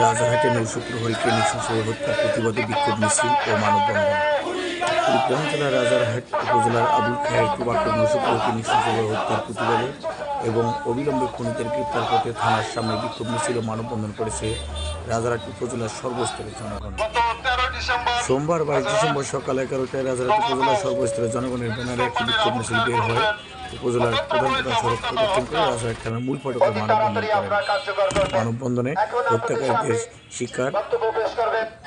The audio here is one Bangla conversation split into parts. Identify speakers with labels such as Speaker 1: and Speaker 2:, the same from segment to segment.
Speaker 1: রাজারহাটে নৌশুক্রহরীকে নৃশংসভাবে হত্যার প্রতিবাদে বিক্ষোভ মিছিল ও মানববন্ধন। কুড়িগ্রাম জেলার রাজারহাট উপজেলার আবুল খায়ের প্রভাকর নৌশুক্রহরীকে নৃশংসভাবে হত্যার প্রতিবাদে এবং অবিলম্বে খুনিদের গ্রেপ্তার করতে থানার সামনে বিক্ষোভ মিছিল ও মানববন্ধন করেছে রাজারহাট উপজেলার সর্বস্তরের জনগণ। সোমবার 22 ডিসেম্বর সকাল 11টায় রাজারহাট উপজেলার সর্বস্তরের জনগণের ব্যানারে একটি বিক্ষোভ মিছিল বের হয়। উপজেলার প্রধান সড়ক প্রদক্ষিণ করে রাজারহাট থানার মূল ফটকে মানববন্ধন করেন। মানববন্ধনে হত্যাকারীদের শিকার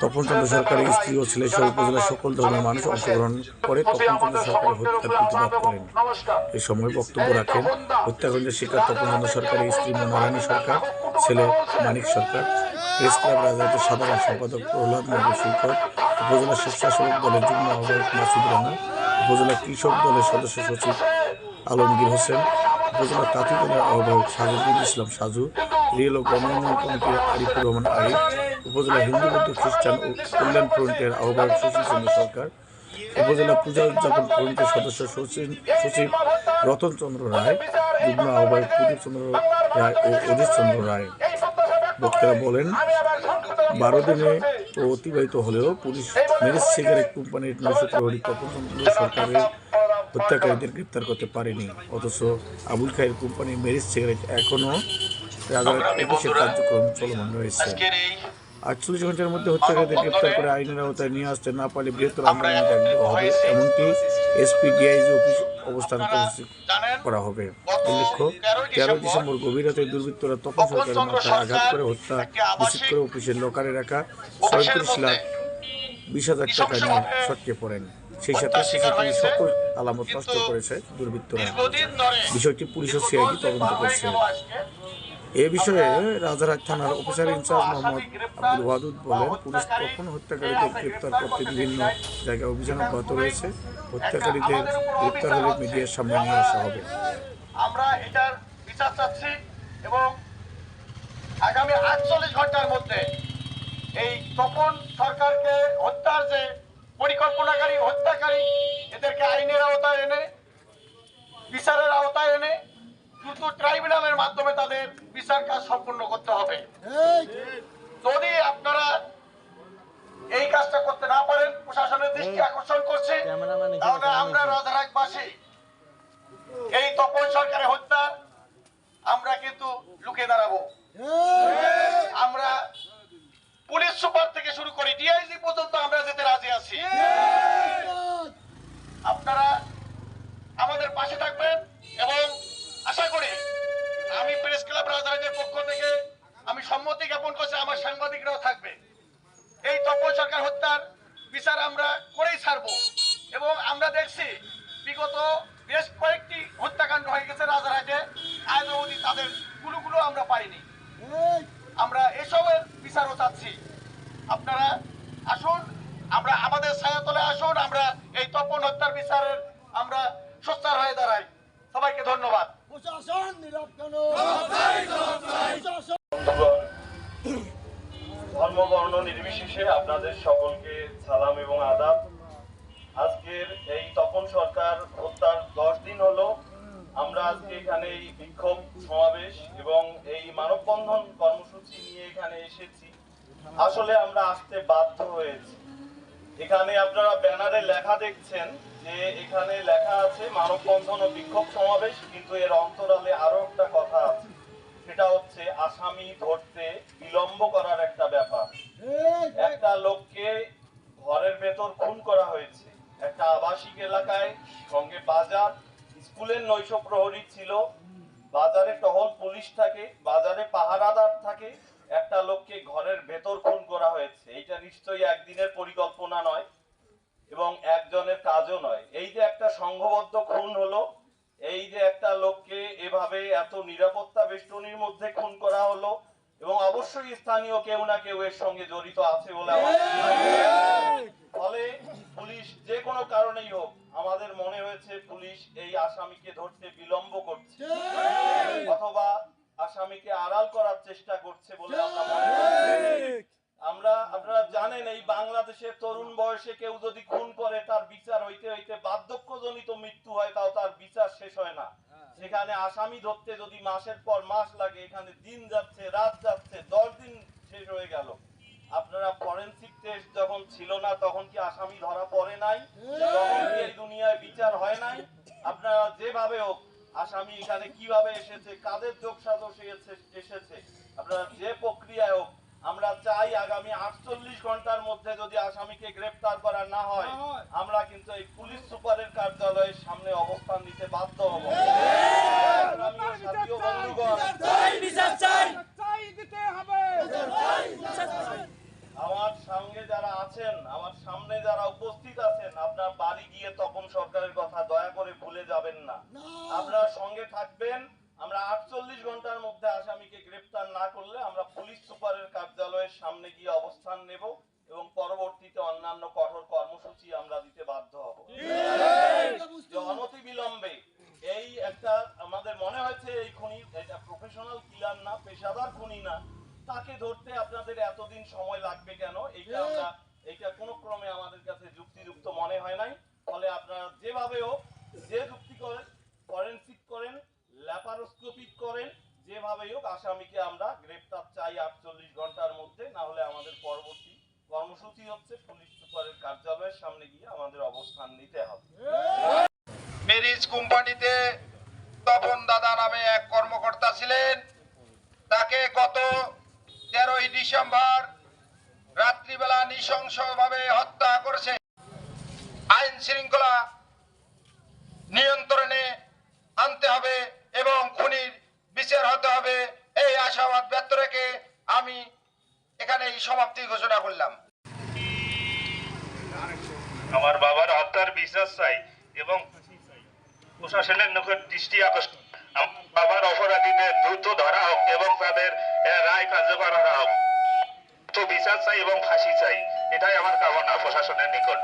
Speaker 1: তপনচন্দ্র সরকারের স্ত্রী ও ছেলে সহ উপজেলার সকল ধর্মের মানুষ অংশগ্রহণ করে তপনচন্দ্র সরকারের হত্যার প্রতিবাদ করেন। এ সময় বক্তব্য রাখেন হত্যাকাণ্ডের শিকার তপনচন্দ্র সরকারের স্ত্রী মনোরানী সরকার, ছেলে মানিক সরকার, প্রেস ক্লাব রাজারহাটের সাধারণ সম্পাদক প্রহ্লাদ মণ্ডল শিক্ষক, উপজেলা স্বেচ্ছাসেবক দলের যুগ্ম আহ্বায়ক মাসুদ রানা, উপজেলা কৃষক দলের সদস্য সচিব আলমগীর হোসেন, উপজেলা তাঁতি দলের আহ্বায়ক সাজুদ্দিন ইসলাম সাজু, রেল ও গণউন্নয়ন কমিটির আরিফুর রহমান আরিফ, উপজেলা হিন্দু বৌদ্ধ খ্রিস্টান ও কল্যাণ ফ্রন্টের আহ্বায়ক সুশীল চন্দ্র সরকার, উপজেলা পূজা উদযাপন ফ্রন্টের সদস্য সচিব রতন চন্দ্র রায়, যুগ্ম আহ্বায়ক প্রদীপ চন্দ্র রায় ও অজিত চন্দ্র রায়। বক্তারা বলেন, 12 দিনে ও অতিবাহিত হলেও পুলিশ মেরিজ সিগারেট কোম্পানির নৌশুক্রহরী তপনচন্দ্র সরকারের হত্যাকারীদের গ্রেপ্তার করতে পারেনি। অথচ আবুল খায়ের কোম্পানির মেরিজ সিগারেট এখনও রাজারহাট অফিসের কার্যক্রম চলমান রয়েছে। 48 ঘন্টার মধ্যে হত্যাকারীদের গ্রেপ্তার করে আইনের আওতায় নিয়ে আসতে না পারলে বৃহত্তর আন্দোলনে ডাক দেওয়া হবে, এমনকি এসপি ডিআইজি অফিস অবস্থান কর্মসূচি করা হবে। উল্লেখ্য, 13 ডিসেম্বর গভীর রাতে দুর্বৃত্তরা তপন সরকারের মাথায় আঘাত করে হত্যা নিশ্চিত করে অফিসের লকারে রাখা 37,20,000 টাকা নিয়ে সটকে পড়েন। সেই সাথে সিসিটিভি সকল আলামত নষ্ট করেছে দুর্বৃত্তরা। বিষয়টি পুলিশ ও সিআইডি তদন্ত করছে। এ বিষয়ে রাজারহাট থানার অফিসার ইনচার্জ মোহাম্মদ আব্দুল ওয়াদুদ বলেন, পুলিশ তখন হত্যাকারীদের গ্রেপ্তার করতে বিভিন্ন জায়গায় অভিযান অব্যাহত রয়েছে। হত্যাকারীদের গ্রেপ্তার হলে মিডিয়ার সামনে নিয়ে আসা হবে।
Speaker 2: আমরা এটার বিচার চাচ্ছি এবং আগামী 48 ঘন্টার মধ্যে এই তপন সরকারকে হত্যার যে পরিকল্পনাকারী হত্যাকারী এদেরকে আইনের আওতায় এনে বিচারের আওতায় এনে দ্রুত ট্রাইব্যুনালের মাধ্যমে তাদের বিচার কাজ সম্পূর্ণ করতে হবে। যদি আপনারা এই কাজটা করতে না পারেন, প্রশাসনের দৃষ্টি আকর্ষণ করছে, তাহলে আমরা রাজারহাটবাসী এই তপন সরকারের হত্যা আমরা কিন্তু লুকে দাঁড়াবো। আমরা পুলিশ সুপার থেকে শুরু করি ডিআইজি পর্যন্ত আমরা যেতে রাজি আছি। আপনারা আমাদের পাশে থাকবেন এবং আশা করি আমি প্রেস ক্লাব রাজারহাটের পক্ষ থেকে আমি সম্মতি জ্ঞাপন করছি, আমার সাংবাদিকরাও থাকবে। এই তপন সরকার হত্যার বিচার আমরা করেই ছাড়বো এবং আমরা দেখছি বিগত বেশ কয়েকটি হত্যাকাণ্ড হয়ে গেছে রাজারহাটে, আজ অবধি তাদের গুলো আমরা পাইনি। আমরা এসবের বিচারও চাচ্ছি। আপনারা আসুন, আমরা আমাদের ছায়াতলে আসুন, আমরা এই তপন হত্যার বিচারের আমরা সোচ্চার হয়ে দাঁড়াই। সবাইকে ধন্যবাদ।
Speaker 3: ধর্মবর্ণ নির্বিশেষে আপনাদের সকলকে সালাম এবং আদাব। আজকের এই তপন সরকার হত্যার 10 দিন হলো আমরা আজকে এখানে এই বিক্ষোভ সমাবেশ এবং এই মানববন্ধন কর্মসূচি নিয়ে এখানে এসেছি। আসলে আমরা আসতে বাধ্য হয়েছি। এখানে আপনারা ব্যানারে লেখা দেখছেন যে এখানে লেখা আছে মানববন্ধন ও বিক্ষোভ সমাবেশ, কিন্তু এর অন্তরালে আরো একটা কথা আছে, সেটা হচ্ছে আসামি ধরতে বিলম্ব করার একটা ব্যাপার। একটা লোককে ঘরের ভেতর খুন করা হয়েছে, একটা আবাসিক এলাকায়, সঙ্গে বাজার, স্কুলের নৈশ প্রহরী ছিল, বাজারে টহল পুলিশ থাকে, বাজারে পাহারাদার থাকে, একটা লোককে ঘরের ভেতর খুন করা হয়েছে। এইটা নিশ্চয়ই একদিনের পরিকল্পনা নয় এবং একজনের কাজও নয়। এই যে একটা সংঘবদ্ধ খুন হলো, এই যে একটা লোককে এভাবে এত নিরাপত্তা বেষ্টনীর মধ্যে খুন করা হলো এবং অবশ্যই স্থানীয় কেউ না কেউ এর সঙ্গে জড়িত আছে বলে আমার ফলে পুলিশ যে কোনো কারণেই হোক, আমাদের মনে হয়েছে পুলিশ এই আসামিকে ধরতে বিলম্ব করছে অথবা আসামিকে আড়াল করার চেষ্টা করছে বলে আমরা মনে করি। আপনারা জানেন, এই বাংলাদেশের তরুণ বয়সে কেউ যদি খুন করে তার বিচার হইতে হইতে বার্ধক্যজনিত মৃত্যু হয়, তাও তার বিচার শেষ হয় না। সেখানে আসামি ধরতে যদি মাসের পর মাস লাগে, এখানে দিন যাচ্ছে, রাত যাচ্ছে, 10 দিন শেষ হয়ে গেল। ছিল না তখন কি আসামি ধরা পড়ে নাই? তখন কি এই দুনিয়ায় বিচার হয় নাই? আপনারা যেভাবে হোক আসামি এখানে কিভাবে এসেছে, কাদের যোগ সাজস এসেছে, আপনারা যে প্রক্রিয়ায় হোক, আমরা চাই আগামী 48 ঘন্টার মধ্যে যদি আসামিকে গ্রেফতার করা না হয়, আমরা কিন্তু এই পুলিশ সুপারের কার্যালয়ের সামনে অবস্থান নিতে বাধ্য হব। সংগ্রামী ও সাথী ও বন্ধুগণ, আমার সঙ্গে যারা আছেন, আমার সামনে যারা উপস্থিত আছেন, আপনার বাড়ি গিয়ে তপন সরকারের কথা দয়া করে ভুলে যাবেন না। আপনারা সঙ্গে থাকবেন। আমরা 48 ঘন্টার মধ্যে আসামিকে গ্রেফতার না করলে আমরা পুলিশ সুপারের কার্যালয়ের সামনে গিয়ে অবস্থান নেব এবং পরবর্তীতে অন্যান্য কঠোর কর্মসূচি আমরা দিতে বাধ্য হব। যে অনতিবিলম্বে এই একটা আমাদের মনে হয়েছে এই খুনি এটা প্রফেশনাল কিলার না, পেশাদার খুনি না, তাকে ধরতে আপনাদের এতদিন সময় লাগবে কেন? এইটা কোনো ক্রমে আমাদের কাছে যুক্তিযুক্ত মনে হয় নাই। ফলে আপনারা যেভাবে হোক, যে যুক্তি করেন, ফরেনসিক করেন, ল্যাপারোস্কোপিক করেন, যেভাবেই হোক আসামিকে আমরা গ্রেফতার চাই 48 ঘন্টার মধ্যে। না হলে আমাদের পরবর্তী কর্মসূচি হচ্ছে পুলিশ সুপারের কার্যালয়ের সামনে গিয়ে আমাদের অবস্থান নিতে হবে।
Speaker 2: মেরিজ কোম্পানিতে তপন দাদা নামে এক কর্মকর্তা ছিলেন। তাকে গত 13ই ডিসেম্বর রাত্রিবেলা নৃশংসভাবে হত্যা করেছে। আইন শৃঙ্খলা নিয়ন্ত্রণে আনতে হবে এবং খুনির বিচার হতে হবে, এই আশাবাদ ব্যক্ত রেখে আমি এখানে এই সমাপ্তি ঘোষণা করলাম।
Speaker 4: আমার বাবার হত্যার বিচার চাই এবং প্রশাসনের নিকট দৃষ্টি আকর্ষণ। আমার বাবার অপরাধীদের দ্রুত ধরা হোক এবং তাদের রায় কার্যকর করা হোক। তো বিচার চাই এবং ফাঁসি চাই, এটাই আমার কামনা প্রশাসনের নিকট।